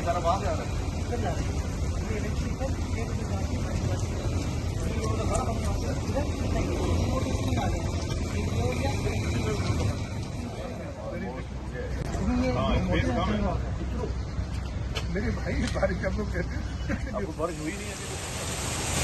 सारा वहाँ से आ रहा है। मेरे भाई बारिश का लोग कहते हैं बारिश हुई नहीं है।